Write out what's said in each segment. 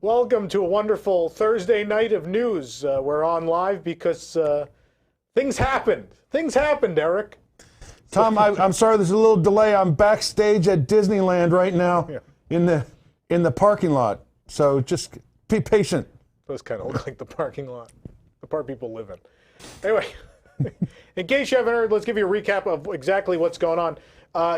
Welcome to a wonderful Thursday night of news. We're on live because things happened. Things happened, Eric. Tom, I'm sorry there's a little delay. I'm backstage at Disneyland right now in the parking lot. So just be patient. Those kind of look like the parking lot, the part people live in. Anyway, in case you haven't heard, let's give you a recap of exactly what's going on.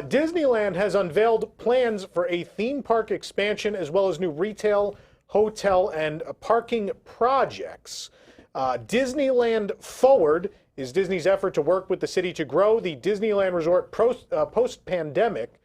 Disneyland has unveiled plans for a theme park expansion as well as new retail, hotel, and parking projects. DisneylandForward is Disney's effort to work with the city to grow the Disneyland Resort post-pandemic.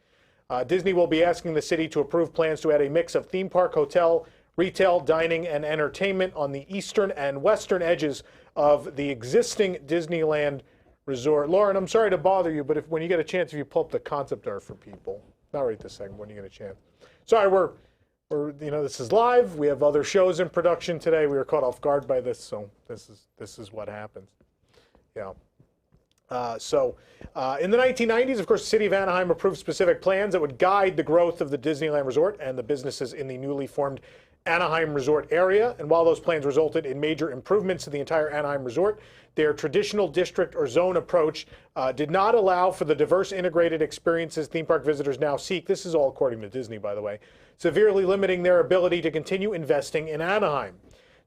Disney will be asking the city to approve plans to add a mix of theme park, hotel, retail, dining, and entertainment on the eastern and western edges of the existing Disneyland Resort. Lauren, I'm sorry to bother you, but when you get a chance, if you pull up the concept art for people, not right this second, when you get a chance. Sorry, this is live. We have other shows in production today. We were caught off guard by this, so this is what happens. Yeah. In the 1990s, of course, the city of Anaheim approved specific plans that would guide the growth of the Disneyland Resort and the businesses in the newly formed Anaheim Resort area. And while those plans resulted in major improvements to the entire Anaheim Resort, their traditional district or zone approach did not allow for the diverse integrated experiences theme park visitors now seek. This is all according to Disney, by the way, severely limiting their ability to continue investing in Anaheim.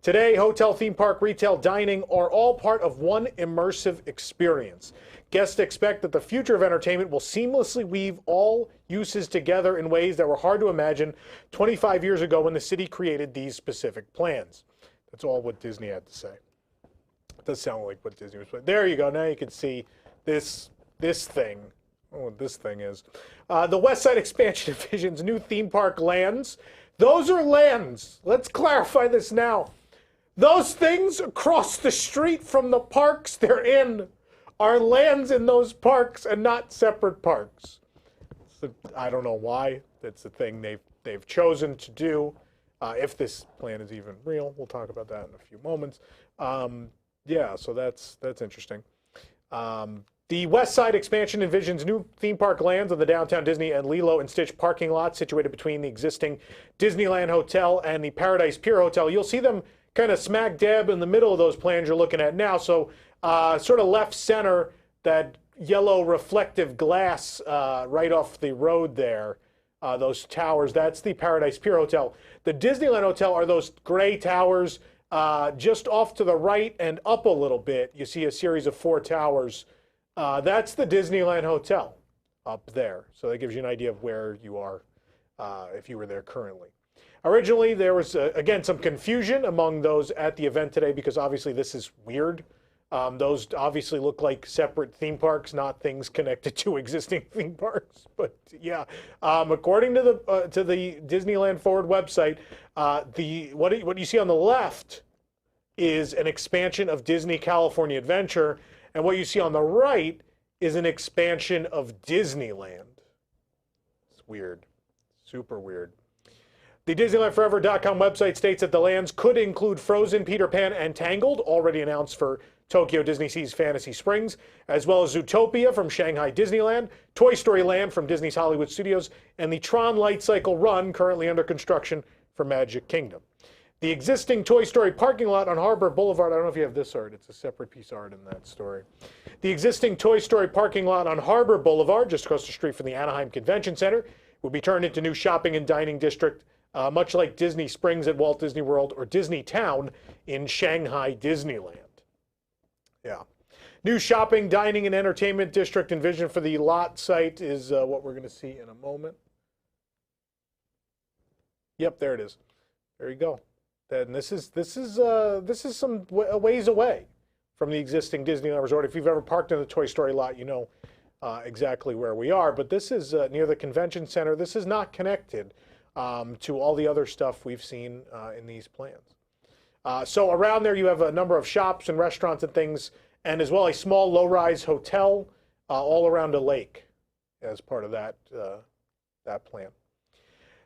Today, hotel, theme park, retail, dining are all part of one immersive experience. Guests expect that the future of entertainment will seamlessly weave all uses together in ways that were hard to imagine 25 years ago when the city created these specific plans. That's all what Disney had to say. It does sound like what Disney was. There you go. Now you can see this thing. Oh, what this thing is. The West Side expansion envisions new theme park lands. Those are lands. Let's clarify this now. Those things across the street from the parks they're in are lands in those parks and not separate parks. So, I don't know why. That's the thing they've chosen to do. If this plan is even real, we'll talk about that in a few moments. Yeah, so that's interesting. The West Side expansion envisions new theme park lands on the downtown Disney and Lilo and Stitch parking lot situated between the existing Disneyland Hotel and the Paradise Pier Hotel. You'll see them kind of smack dab in the middle of those plans you're looking at now. So sort of left center, that yellow reflective glass right off the road there, those towers, that's the Paradise Pier Hotel. The Disneyland Hotel are those gray towers just off to the right and up a little bit. You see a series of 4 towers. That's the Disneyland Hotel up there. So that gives you an idea of where you are if you were there currently. Originally, there was, again, some confusion among those at the event today because obviously this is weird. Those obviously look like separate theme parks, not things connected to existing theme parks. But yeah, according to the Disneyland Forward website, what you see on the left is an expansion of Disney California Adventure, and what you see on the right is an expansion of Disneyland. It's weird, super weird. The DisneylandForever.com website states that the lands could include Frozen, Peter Pan, and Tangled, already announced for Tokyo Disney Sea's Fantasy Springs, as well as Zootopia from Shanghai Disneyland, Toy Story Land from Disney's Hollywood Studios, and the Tron Light Cycle Run, currently under construction for Magic Kingdom. The existing Toy Story parking lot on Harbor Boulevard, I don't know if you have this art, it's a separate piece of art in that story. The existing Toy Story parking lot on Harbor Boulevard, just across the street from the Anaheim Convention Center, will be turned into new shopping and dining district, much like Disney Springs at Walt Disney World or Disney Town in Shanghai Disneyland. Yeah. New shopping, dining, and entertainment district envisioned for the lot site is what we're going to see in a moment. Yep, there it is. There you go. And this is some ways away from the existing Disneyland Resort. If you've ever parked in the Toy Story lot, you know exactly where we are. But this is near the convention center. This is not connected to all the other stuff we've seen in these plans. So around there you have a number of shops and restaurants and things, and as well a small low-rise hotel all around a lake as part of that plan.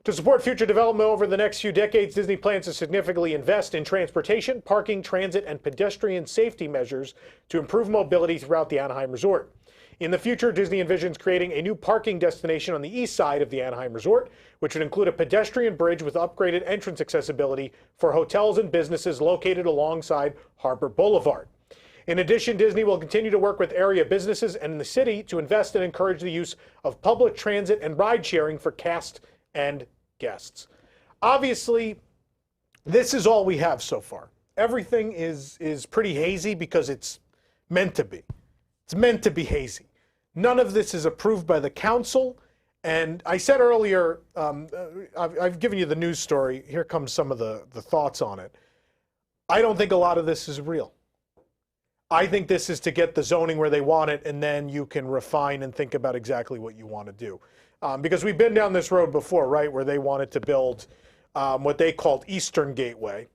To support future development over the next few decades, Disney plans to significantly invest in transportation, parking, transit, and pedestrian safety measures to improve mobility throughout the Anaheim Resort. In the future, Disney envisions creating a new parking destination on the east side of the Anaheim Resort, which would include a pedestrian bridge with upgraded entrance accessibility for hotels and businesses located alongside Harbor Boulevard. In addition, Disney will continue to work with area businesses and the city to invest and encourage the use of public transit and ride sharing for cast and guests. Obviously, this is all we have so far. Everything is pretty hazy because it's meant to be. It's meant to be hazy. None of this is approved by the council. And I said earlier, I've given you the news story. Here comes some of the thoughts on it. I don't think a lot of this is real. I think this is to get the zoning where they want it, and then you can refine and think about exactly what you want to do. Because we've been down this road before, right, where they wanted to build what they called Eastern Gateway.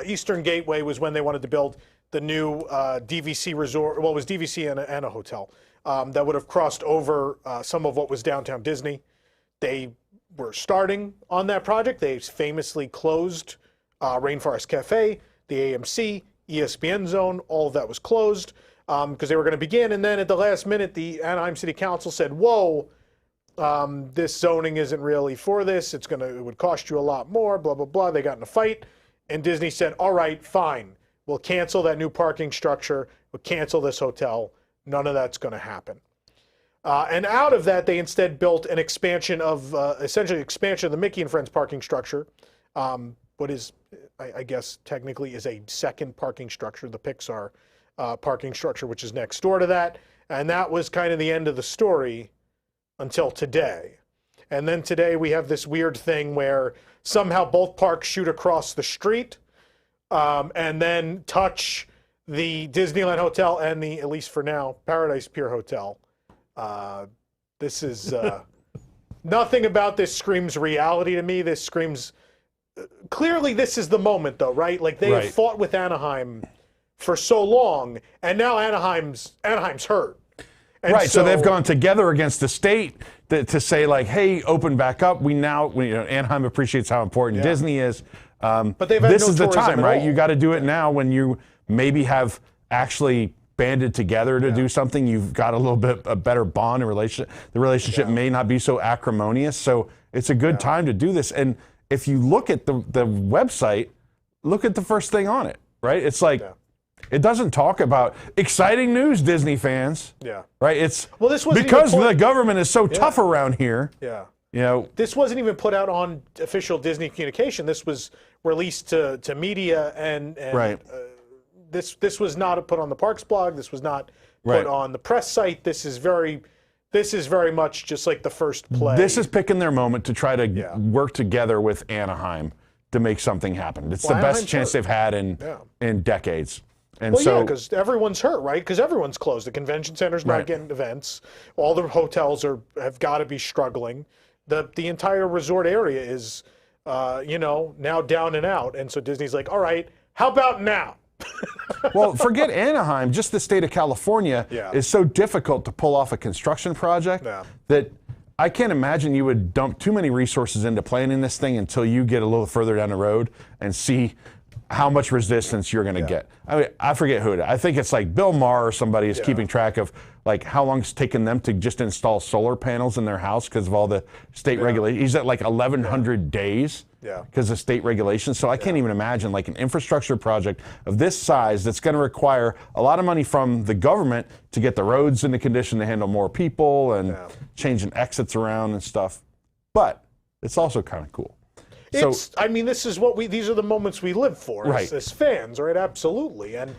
Eastern Gateway was when they wanted to build the new DVC resort, well, it was DVC and a hotel that would have crossed over some of what was downtown Disney. They were starting on that project. They famously closed Rainforest Cafe, the AMC, ESPN Zone, all of that was closed because they were going to begin. And then at the last minute, the Anaheim City Council said, whoa, this zoning isn't really for this. It would cost you a lot more, blah, blah, blah. They got in a fight. And Disney said, all right, fine. We'll cancel that new parking structure. We'll cancel this hotel. None of that's going to happen. And out of that, they instead built an expansion of, essentially expansion of the Mickey and Friends parking structure. What is, I guess, technically is a second parking structure, the Pixar parking structure, which is next door to that. And that was kind of the end of the story until today. And then today we have this weird thing where somehow both parks shoot across the street and then touch the Disneyland Hotel and the, at least for now, Paradise Pier Hotel. This is, nothing about this screams reality to me. This screams, clearly this is the moment though, right? Like they have fought with Anaheim for so long, and now Anaheim's hurt. And right, so they've gone together against the state to say like, hey, open back up. Anaheim appreciates how important Disney is. But they've had this no is the time, right? all. You got to do it now when you maybe have actually banded together to do something. You've got a little bit a better bond and relationship. The relationship may not be so acrimonious, so it's a good time to do this. And if you look at the website, look at the first thing on it, right? It's like, it doesn't talk about exciting news, Disney fans. Yeah. Right? It's this wasn't because the government is so tough around here. Yeah. You know, this wasn't even put out on official Disney communication. This was released to media, and this was not put on the Parks blog. This was not put on the press site. This is very much just like the first play. This is picking their moment to try to work together with Anaheim to make something happen. It's the best chance they've had in decades. And because everyone's hurt, right? Because everyone's closed. The convention center's not getting events. All the hotels have got to be struggling. The entire resort area is, now down and out. And so Disney's like, all right, how about now? Well, forget Anaheim. Just the state of California is so difficult to pull off a construction project that I can't imagine you would dump too many resources into planning this thing until you get a little further down the road and see how much resistance you're going to get. I mean, I forget who it is. I think it's like Bill Maher or somebody is keeping track of like how long it's taken them to just install solar panels in their house because of all the state regulations. He's at like 1,100 days because of state regulations. So I can't even imagine like an infrastructure project of this size that's going to require a lot of money from the government to get the roads into condition to handle more people and changing exits around and stuff. But it's also kind of cool. This is what these are the moments we live for as fans, right? Absolutely. And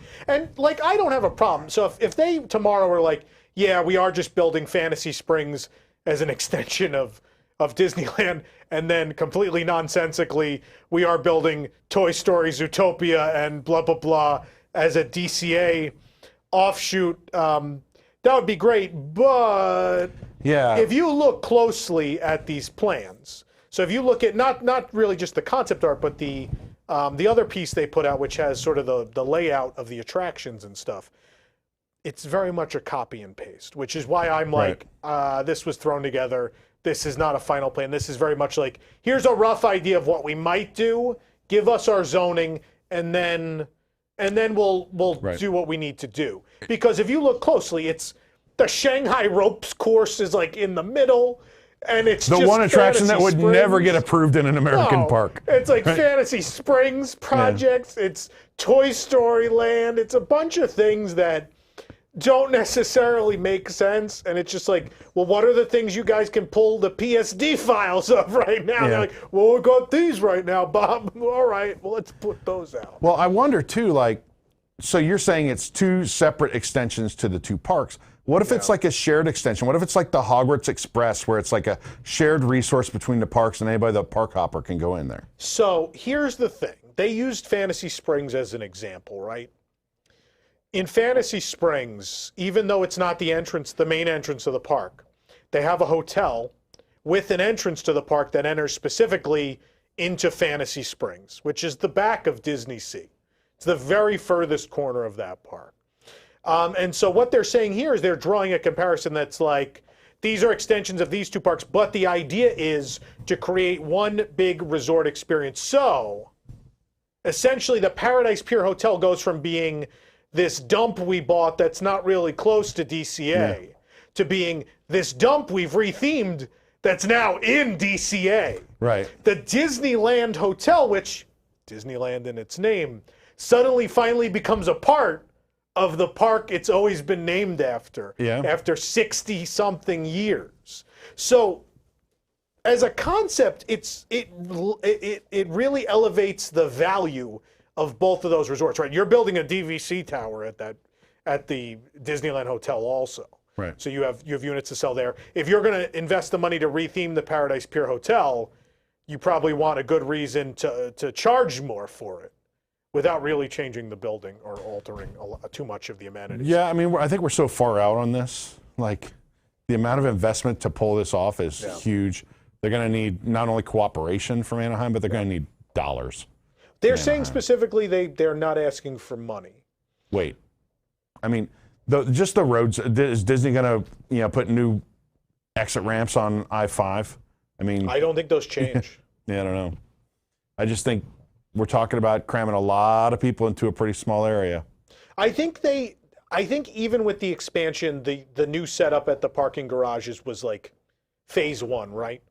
like, I don't have a problem. So if they tomorrow are like, yeah, we are just building Fantasy Springs as an extension of Disneyland, and then completely nonsensically, we are building Toy Story Zootopia and blah, blah, blah as a DCA offshoot, that would be great. But if you look closely at these plans, so if you look at not really just the concept art, but the other piece they put out, which has sort of the layout of the attractions and stuff, it's very much a copy and paste, which is why I'm like, this was thrown together this is not a final plan. This is very much like, here's a rough idea of what we might do, give us our zoning, and then we'll do what we need to do. Because if you look closely, it's the Shanghai ropes course is like in the middle, and it's the just one attraction that would Springs. never get approved in an American park. It's like Fantasy Springs projects. Yeah. It's Toy Story Land. It's a bunch of things that don't necessarily make sense, and it's just like, well, what are the things you guys can pull the PSD files of right now? Yeah. They're like, well, we got these right now, Bob. All right, well, let's put those out. Well, I wonder too, like, so you're saying it's two separate extensions to the two parks. What if it's like a shared extension? What if it's like the Hogwarts Express, where it's like a shared resource between the parks and anybody, the park hopper, can go in there? So here's the thing. They used Fantasy Springs as an example, right? In Fantasy Springs, even though it's not the entrance, the main entrance of the park, they have a hotel with an entrance to the park that enters specifically into Fantasy Springs, which is the back of Disney Sea. It's the very furthest corner of that park. And so what they're saying here is they're drawing a comparison that's like, these are extensions of these two parks, but the idea is to create one big resort experience. So essentially the Paradise Pier Hotel goes from being this dump we bought that's not really close to DCA to being this dump we've rethemed that's now in DCA. Right. The Disneyland Hotel, which Disneyland in its name, suddenly finally becomes a part of the park it's always been named after, after 60-something years. So as a concept, it really elevates the value of both of those resorts, right? You're building a DVC tower at the Disneyland Hotel also. Right. So you have units to sell there. If you're going to invest the money to retheme the Paradise Pier Hotel, you probably want a good reason to charge more for it, without really changing the building or altering too much of the amenities. Yeah, I mean, I think we're so far out on this. Like, the amount of investment to pull this off is huge. They're going to need not only cooperation from Anaheim, but they're going to need dollars. They're saying specifically they're not asking for money. Wait, I mean, just the roads. Is Disney going to put new exit ramps on I-5? I mean, I don't think those change. Yeah, I don't know. I just think we're talking about cramming a lot of people into a pretty small area. I think even with the expansion, the new setup at the parking garages was like phase one, right?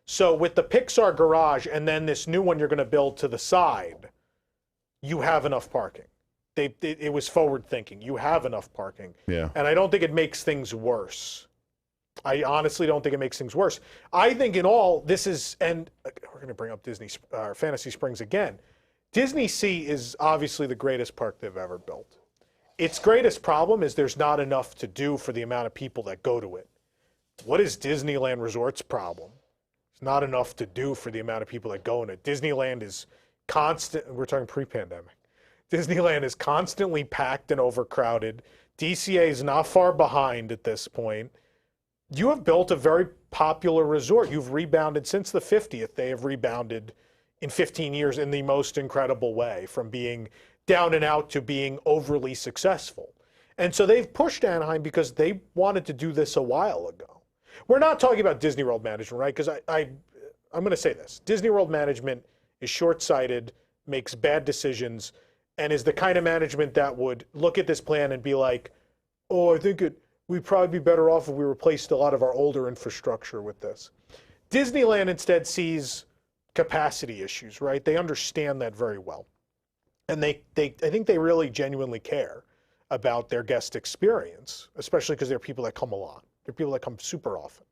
So with the Pixar garage and then this new one you're going to build to the side, you have enough parking. It was forward thinking. You have enough parking. Yeah. And I don't think it makes things worse. I honestly don't think it makes things worse. I think in all, this is, and we're going to bring up Fantasy Springs again. Disney Sea is obviously the greatest park they've ever built. Its greatest problem is there's not enough to do for the amount of people that go to it. What is Disneyland Resort's problem? It's not enough to do for the amount of people that go in it. Disneyland is we're talking pre-pandemic. Disneyland is constantly packed and overcrowded. DCA is not far behind at this point. You have built a very popular resort. You've rebounded since the 50th. They have rebounded in 15 years in the most incredible way, from being down and out to being overly successful. And so they've pushed Anaheim because they wanted to do this a while ago. We're not talking about Disney World management, right? Because I'm going to say this. Disney World management is short-sighted, makes bad decisions, and is the kind of management that would look at this plan and be like, oh, I think we'd probably be better off if we replaced a lot of our older infrastructure with this. Disneyland instead sees capacity issues, right? They understand that very well. And I think they really genuinely care about their guest experience, especially because they're people that come a lot. They're people that come super often.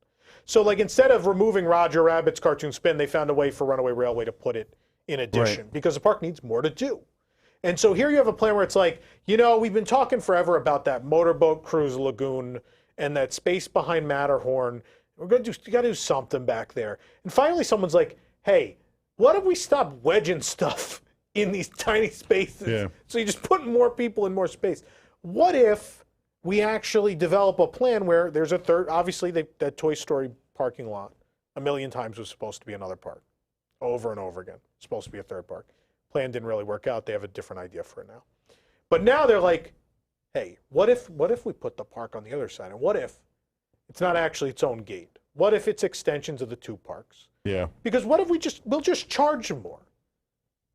So like instead of removing Roger Rabbit's Cartoon Spin, they found a way for Runaway Railway to put it in addition because the park needs more to do. And so here you have a plan where it's like, we've been talking forever about that motorboat cruise lagoon and that space behind Matterhorn. You got to do something back there. And finally someone's like, hey, what if we stop wedging stuff in these tiny spaces? Yeah. So you're just putting more people in more space. What if we actually develop a plan where there's a third, obviously that Toy Story parking lot a million times was supposed to be another park, over and over again, supposed to be a third park. Plan didn't really work out. They have a different idea for it now. But now they're like, hey, what if we put the park on the other side? And what if it's not actually its own gate? What if it's extensions of the 2 parks? Yeah. Because what if we'll just charge more?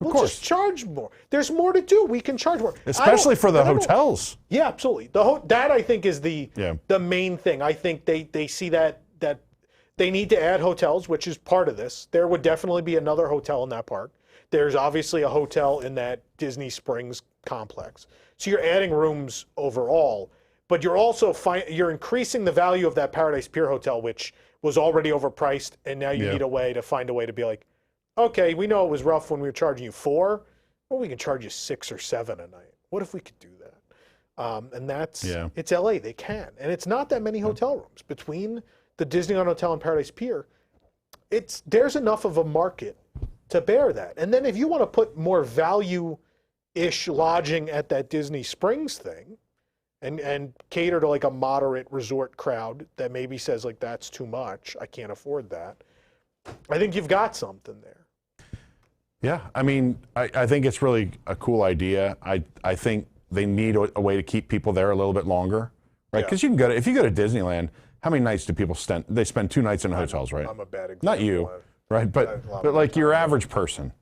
Of We'll course. just charge more. There's more to do. We can charge more. Especially for the hotels. Yeah, absolutely. That I think is the main thing. I think they see that they need to add hotels, which is part of this. There would definitely be another hotel in that park. There's obviously a hotel in that Disney Springs complex. So you're adding rooms overall, but you're also you're increasing the value of that Paradise Pier hotel, which was already overpriced, and now you need to find a way to be like, okay, we know it was rough when we were charging you 4. Well, we can charge you 6 or 7 a night. What if we could do that? And that's, it's LA, they can. And it's not that many hotel rooms. Between the Disneyland Hotel and Paradise Pier, there's enough of a market to bear that. And then if you want to put more value-ish lodging at that Disney Springs thing, and cater to like a moderate resort crowd that maybe says like, that's too much, I can't afford that, I think you've got something there. Yeah, I mean, I think it's really a cool idea. I think they need a way to keep people there a little bit longer, right? Because you can if you go to Disneyland, how many nights do people spend? They spend 2 nights in hotels, right? I'm a bad example. Not you, right? But like your average person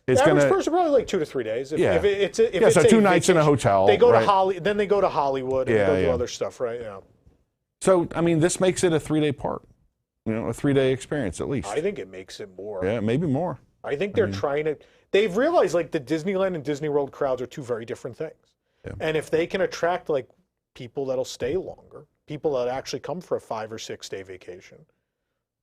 is going to. Average person probably like 2 to 3 days. If so 2 nights in a hotel. They go to then they go to Hollywood and go do other stuff, right? Yeah. So I mean, this makes it a 3-day park. A 3-day experience at least. I think it makes it more. Yeah, maybe more. I think they're trying to. They've realized like the Disneyland and Disney World crowds are 2 very different things. Yeah. And if they can attract like people that'll stay longer, people that actually come for a 5 or 6 day vacation,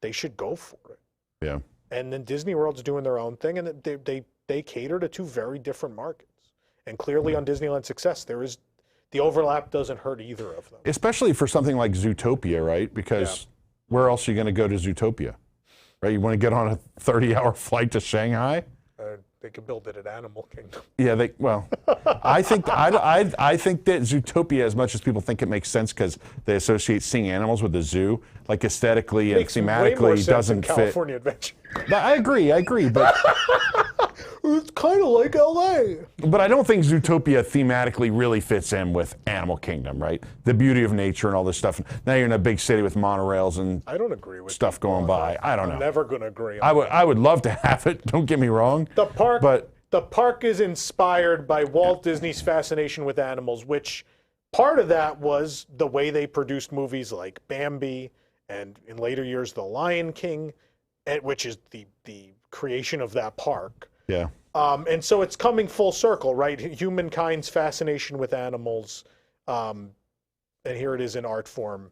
they should go for it. Yeah. And then Disney World's doing their own thing, and they cater to 2 very different markets. And clearly on Disneyland's success, the overlap doesn't hurt either of them. Especially for something like Zootopia, right? Because where else are you going to go to Zootopia? Right? You want to get on a 30-hour flight to Shanghai? They could build it at Animal Kingdom. Yeah, I think I think that Zootopia, as much as people think it makes sense because they associate seeing animals with the zoo, like aesthetically and thematically doesn't fit. California Adventure. I agree, but it's kind of like LA. But I don't think Zootopia thematically really fits in with Animal Kingdom, right? The beauty of nature and all this stuff. Now you're in a big city with monorails and I don't agree with stuff going by. I don't know. I'm never going to agree. I would love to have it. Don't get me wrong. The park is inspired by Walt Disney's fascination with animals, which part of that was the way they produced movies like Bambi and in later years The Lion King, which is the creation of that park. Yeah. And so it's coming full circle, right? Humankind's fascination with animals, and here it is in art form.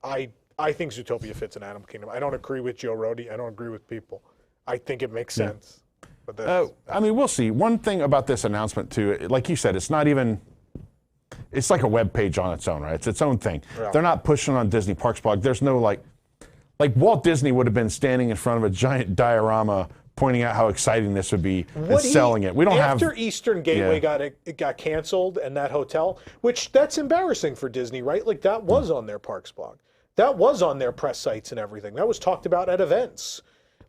I think Zootopia fits in Animal Kingdom. I don't agree with Joe Rohde. I don't agree with people. I think it makes sense. But I mean, we'll see. One thing about this announcement, too, like you said, it's not even... It's like a web page on its own, right? It's its own thing. Yeah. They're not pushing on Disney Parks blog. There's no like Walt Disney would have been standing in front of a giant diorama pointing out how exciting this would be and selling it. We don't have... After Eastern Gateway got canceled and that hotel, which that's embarrassing for Disney, right? Like that was on their Parks blog. That was on their press sites and everything. That was talked about at events.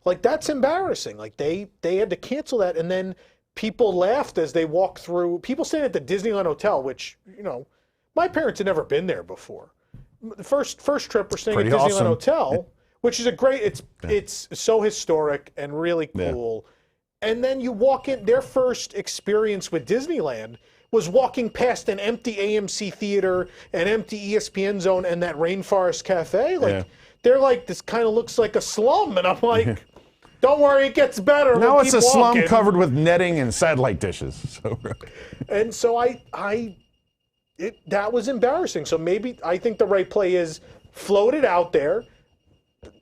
Like that's embarrassing. Like they had to cancel that, and then people laughed as they walked through. People staying at the Disneyland Hotel, which, you know, my parents had never been there before. The first trip we're staying at Disneyland Hotel, which is a great, it's so historic and really cool. Yeah. And then you walk in, their first experience with Disneyland was walking past an empty AMC theater, an empty ESPN zone, and that Rainforest Cafe. Like, they're like, this kind of looks like a slum. And I'm like, don't worry, it gets better. Now it's a slum covered with netting and satellite dishes. So, and so that was embarrassing. So maybe I think the right play is float it out there.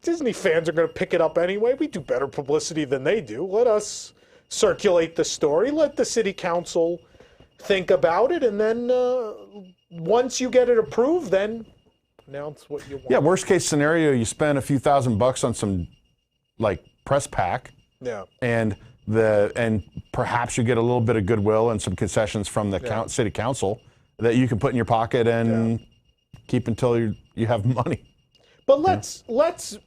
Disney fans are going to pick it up anyway. We do better publicity than they do. Let us circulate the story. Let the city council think about it. And then once you get it approved, then announce what you want. Yeah, worst case scenario, you spend a few $1,000 on some like press pack. Yeah. And perhaps you get a little bit of goodwill and some concessions from the city council that you can put in your pocket and keep until you have money. But let's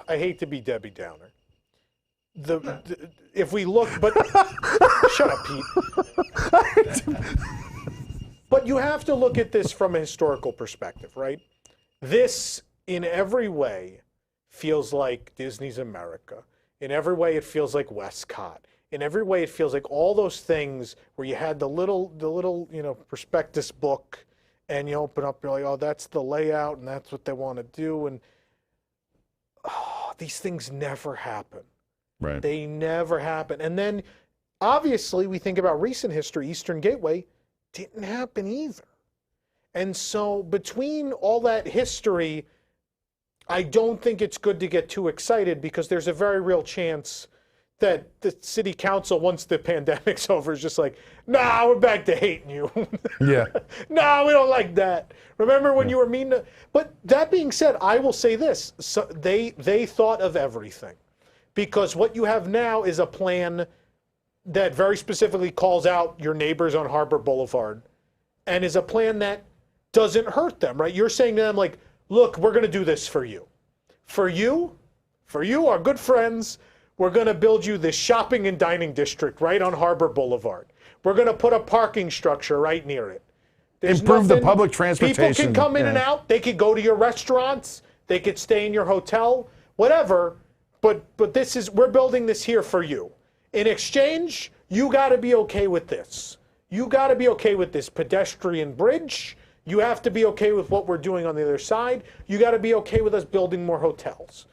I hate to be Debbie Downer. If we look, but shut up, Pete. But you have to look at this from a historical perspective, right? This, in every way, feels like Disney's America. In every way, it feels like Westcott. In every way, it feels like all those things where you had the little prospectus book, and you open up, you're like, oh, that's the layout, and that's what they want to do, and these things never happen. Right. They never happen. And then, obviously, we think about recent history. Eastern Gateway didn't happen either. And so, between all that history, I don't think it's good to get too excited, because there's a very real chance that the city council, once the pandemic's over, is just like, nah, we're back to hating you. Yeah. No, we don't like that. Remember when you were mean to... But that being said, I will say this. So they thought of everything. Because what you have now is a plan that very specifically calls out your neighbors on Harbor Boulevard, and is a plan that doesn't hurt them, right? You're saying to them, like, look, we're going to do this for you. For you, our good friends, we're going to build you this shopping and dining district right on Harbor Boulevard. We're going to put a parking structure right near it. Improve the public transportation. People can come in and out. They could go to your restaurants. They could stay in your hotel, whatever. But we're building this here for you. In exchange, you got to be okay with this. You got to be okay with this pedestrian bridge. You have to be okay with what we're doing on the other side. You got to be okay with us building more hotels.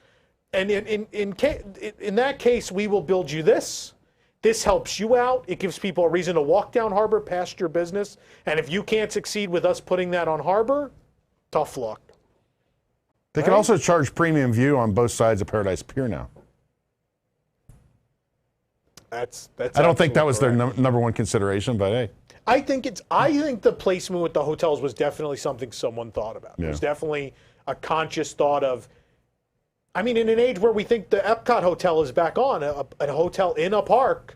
And in that case, we will build you this. This helps you out. It gives people a reason to walk down Harbor past your business. And if you can't succeed with us putting that on Harbor, tough luck. They can also charge premium view on both sides of Paradise Pier now. That's. I don't think that was their number one consideration, but hey. I think the placement with the hotels was definitely something someone thought about. Yeah. It was definitely a conscious thought of. I mean, in an age where we think the Epcot Hotel is back on, a hotel in a park,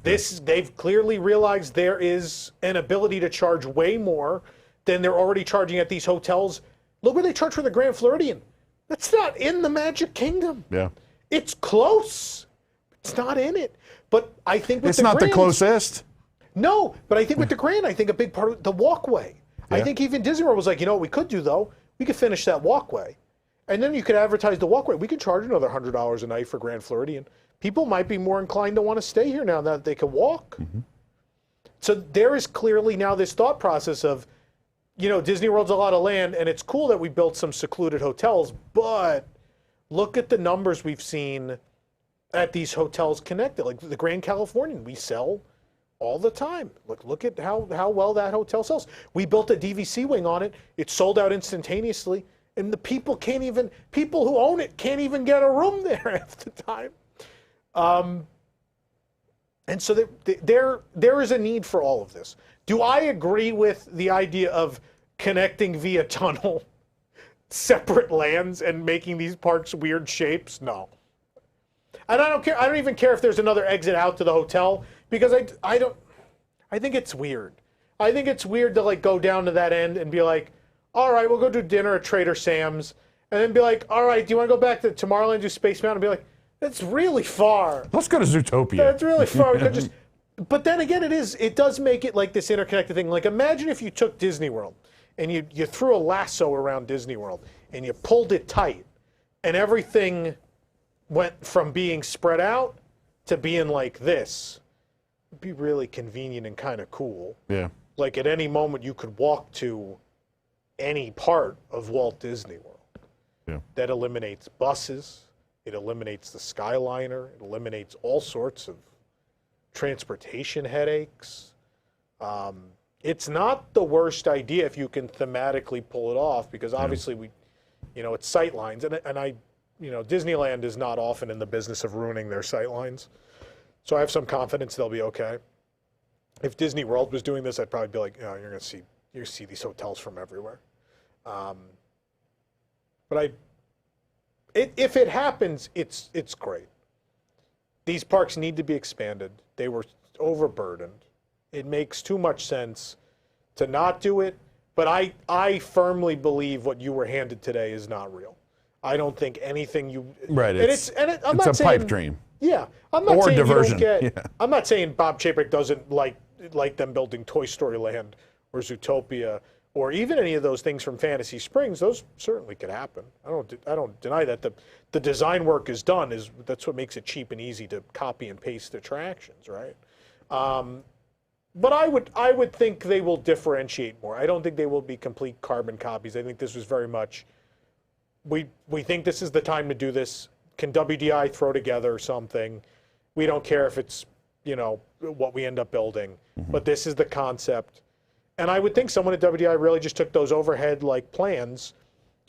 they've clearly realized there is an ability to charge way more than they're already charging at these hotels. Look where they charge for the Grand Floridian. That's not in the Magic Kingdom. Yeah. It's close. It's not in it. But I think with it's not the closest. No, but I think with the Grand, I think a big part of the walkway. Yeah. I think even Disney World was like, you know what we could do, though? We could finish that walkway. And then you could advertise the walkway. We could charge another $100 a night for Grand Floridian. People might be more inclined to want to stay here now that they can walk. Mm-hmm. So there is clearly now this thought process of, Disney World's a lot of land, and it's cool that we built some secluded hotels, but look at the numbers we've seen at these hotels connected. Like the Grand Californian, we sell all the time. Look at how well that hotel sells. We built a DVC wing on it. It sold out instantaneously. And the people who own it can't even get a room there half the time. And so there is a need for all of this. Do I agree with the idea of connecting via tunnel separate lands and making these parks weird shapes? No. And I don't care. I don't even care if there's another exit out to the hotel, because I think it's weird. I think it's weird to go down to that end and be like, all right, we'll go do dinner at Trader Sam's, and then be like, all right, do you want to go back to Tomorrowland and do Space Mountain? And be like, that's really far. Let's go to Zootopia. That's really far. But then again, it does make it like this interconnected thing. Like, imagine if you took Disney World and you threw a lasso around Disney World and you pulled it tight, and everything went from being spread out to being like this. It'd be really convenient and kind of cool. Yeah. Like at any moment you could walk to any part of Walt Disney World. Yeah. That eliminates buses. It eliminates the Skyliner. It eliminates all sorts of transportation headaches. It's not the worst idea if you can thematically pull it off, because obviously it's sight lines, and Disneyland is not often in the business of ruining their sight lines. So I have some confidence they'll be okay. If Disney World was doing this, I'd probably be like, you're going to see these hotels from everywhere. But if it happens, it's great. These parks need to be expanded. They were overburdened. It makes too much sense to not do it. But I firmly believe what you were handed today is not real. I don't think anything you right. It's a pipe dream. Yeah, I'm not saying diversion. You don't get. I'm not saying Bob Chapek doesn't like them building Toy Story Land or Zootopia or even any of those things from Fantasy Springs, those certainly could happen. I don't deny that. The design work is done. That's what makes it cheap and easy to copy and paste attractions, right? But I would think they will differentiate more. I don't think they will be complete carbon copies. I think this was very much, we think this is the time to do this. Can WDI throw together something? We don't care if it's, what we end up building, but this is the concept. And I would think someone at WDI really just took those overhead plans,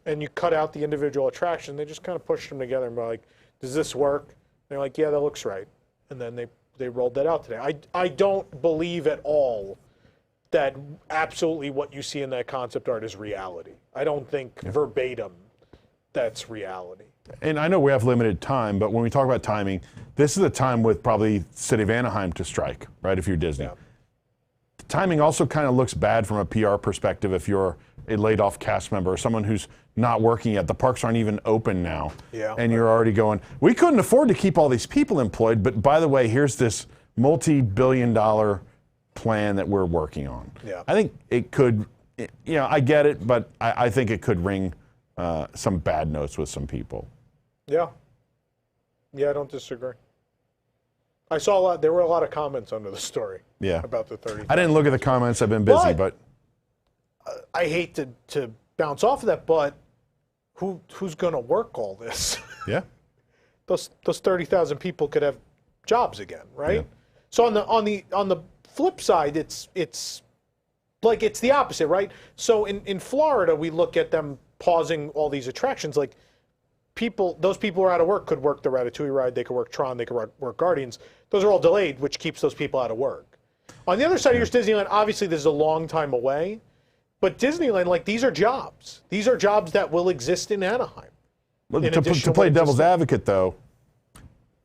and you cut out the individual attraction. They just kind of pushed them together and were like, does this work? And they're like, yeah, that looks right. And then they rolled that out today. I don't believe at all that absolutely what you see in that concept art is reality. I don't think verbatim that's reality. And I know we have limited time, but when we talk about timing, this is a time with probably City of Anaheim to strike, right, if you're Disney. Yeah. The timing also kind of looks bad from a PR perspective if you're a laid-off cast member or someone who's not working yet. The parks aren't even open now. Yeah. And you're already going, we couldn't afford to keep all these people employed, but by the way, here's this multi-billion-dollar plan that we're working on. Yeah. I think it could, I get it, but I think it could ring some bad notes with some people. Yeah. Yeah, I don't disagree. I saw there were a lot of comments under the story about the 30. I didn't look at the comments. I've been busy, but I hate to bounce off of that, but who's going to work all this? Yeah. Those 30,000 people could have jobs again, right? Yeah. So on the flip side, it's the opposite, right? So in Florida, we look at them pausing all these attractions, those people who are out of work could work the Ratatouille ride, they could work Tron, they could work Guardians. Those are all delayed, which keeps those people out of work. On the other side, here's Disneyland. Obviously, this is a long time away, but Disneyland, these are jobs. These are jobs that will exist in Anaheim. Well, to play devil's advocate, though,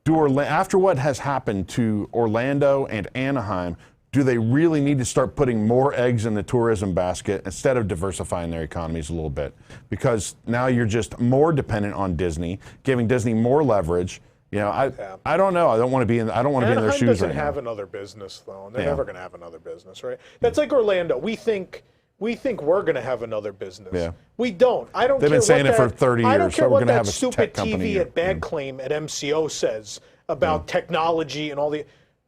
after what has happened to Orlando and Anaheim, do they really need to start putting more eggs in the tourism basket instead of diversifying their economies a little bit? Because now you're just more dependent on Disney, giving Disney more leverage. I don't know. I don't want to be in their shoes right now. Anaheim doesn't have another business, though, and they're never going to have another business, right? That's like Orlando. We think we're going to have another business. Yeah. We don't. I don't. They've been saying it for 30 years. I don't care we're what going to that have a stupid tech company TV at Bad Claim at MCO says about technology and all the.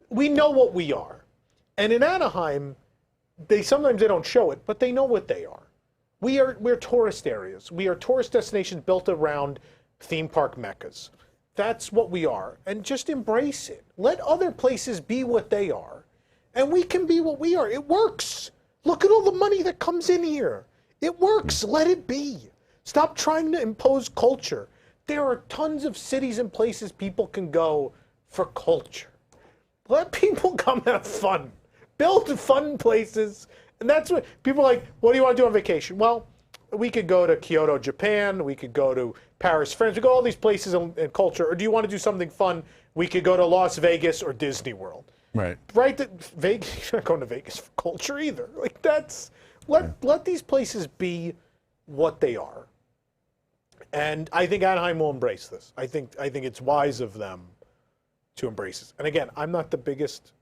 We know what we are. And in Anaheim, sometimes they don't show it, but they know what they are. We're tourist areas. We are tourist destinations built around theme park meccas. That's what we are. And just embrace it. Let other places be what they are. And we can be what we are. It works. Look at all the money that comes in here. It works. Let it be. Stop trying to impose culture. There are tons of cities and places people can go for culture. Let people come have fun. Build fun places. And that's what people are like, what do you want to do on vacation? Well, we could go to Kyoto, Japan. We could go to Paris, France. We go to all these places and culture. Or do you want to do something fun? We could go to Las Vegas or Disney World. Right. Right? Vegas, you're not going to Vegas for culture either. Let these places be what they are. And I think Anaheim will embrace this. I think it's wise of them to embrace this. And again, I'm not the biggest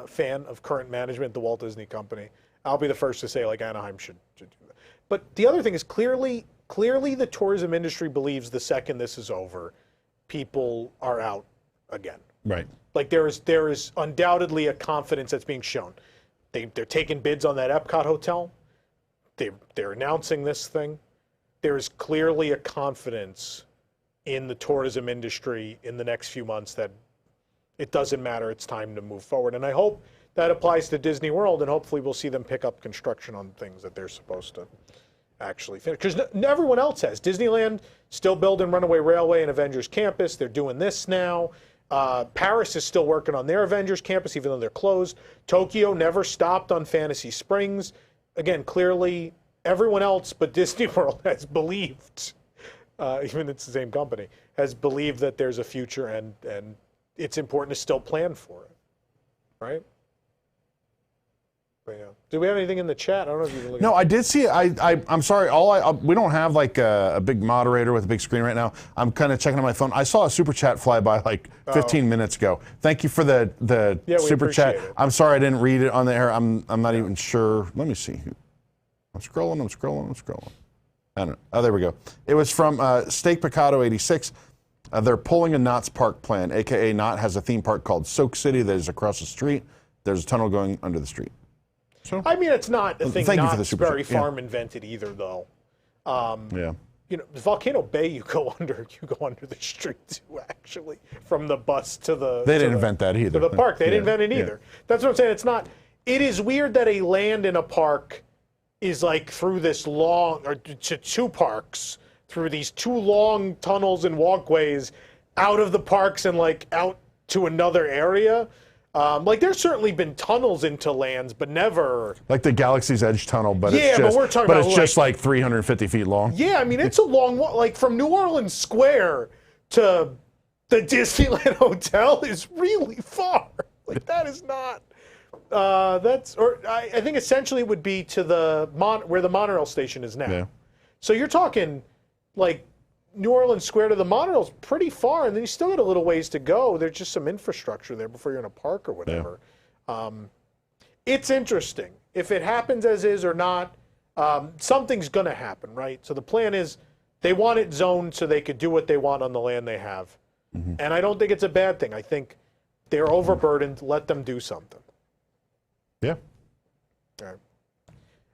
fan of current management, the Walt Disney Company. I'll be the first to say Anaheim should do that. But the other thing is clearly the tourism industry believes the second this is over, people are out again. Right. There is undoubtedly a confidence that's being shown. They're taking bids on that Epcot hotel. They're announcing this thing. There is clearly a confidence in the tourism industry in the next few months that it doesn't matter, it's time to move forward. And I hope that applies to Disney World, and hopefully we'll see them pick up construction on things that they're supposed to actually finish. Because everyone else has. Disneyland still building Runaway Railway and Avengers Campus. They're doing this now. Paris is still working on their Avengers Campus, even though they're closed. Tokyo never stopped on Fantasy Springs. Again, clearly everyone else but Disney World has believed, even it's the same company, has believed that there's a future and it's important to still plan for it, right? But yeah. Do we have anything in the chat? I don't know if you can look. No, I did see it. I'm sorry. We don't have a big moderator with a big screen right now. I'm kind of checking on my phone. I saw a super chat fly by 15 minutes ago. Thank you for the super chat. It. I'm sorry I didn't read it on the air. I'm not even sure. Let me see. I'm scrolling. I don't know. Oh, there we go. It was from Steak Picado 86. They're pulling a Knott's Park plan, a.k.a. Knott has a theme park called Soak City that is across the street. There's a tunnel going under the street. So, I mean, it's not a thing Knott's Berry Farm yeah. invented either, though. Yeah. You know, Volcano Bay, you go under the street too, actually, from the bus to the. They didn't invent that either. To the park, they didn't invent it either. Yeah. That's what I'm saying. It's not. It is weird that a land in a park is like through this long, or to two parks, through these two long tunnels and walkways out of the parks and like out to another area. Like there's certainly been tunnels into lands, but never like the Galaxy's Edge tunnel, but yeah, it's just, but we're talking about just like 350 feet long. Yeah, I mean it's a long walk. Like from New Orleans Square to the Disneyland Hotel is really far. Like that is not. I think essentially it would be to the where the monorail station is now. Yeah. So you're talking like New Orleans Square to the monorail is pretty far, and then you still got a little ways to go. There's just some infrastructure there before you're in a park or whatever. Yeah. It's interesting. If it happens as is or not, something's going to happen, right? So the plan is they want it zoned so they could do what they want on the land they have. Mm-hmm. And I don't think it's a bad thing. I think they're overburdened. Let them do something. Yeah. All right.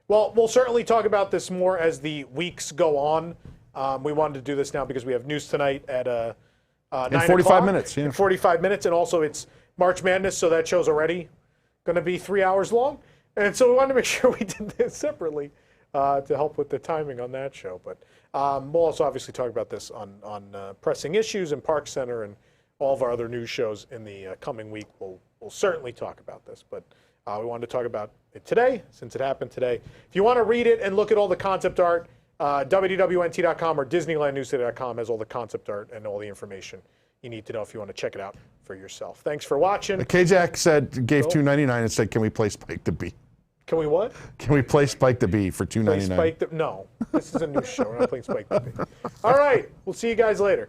Well, we'll certainly talk about this more as the weeks go on. We wanted to do this now because we have news tonight at 9 in 45 minutes. Yeah. In 45 minutes, and also it's March Madness, so that show's already going to be 3 hours long. And so we wanted to make sure we did this separately to help with the timing on that show. But we'll also obviously talk about this on pressing issues and Park Center and all of our other news shows in the coming week. We'll certainly talk about this, but we wanted to talk about it today since it happened today. If you want to read it and look at all the concept art, WDWNT.com or DisneylandNewsToday.com has all the concept art and all the information you need to know if you want to check it out for yourself. Thanks for watching. K-Jack gave $2.99 and said, "Can we play Spike the Bee?" Can we what? Can we play Spike the Bee for $2.99? No, this is a new show. We're not playing Spike the Bee. All right, we'll see you guys later.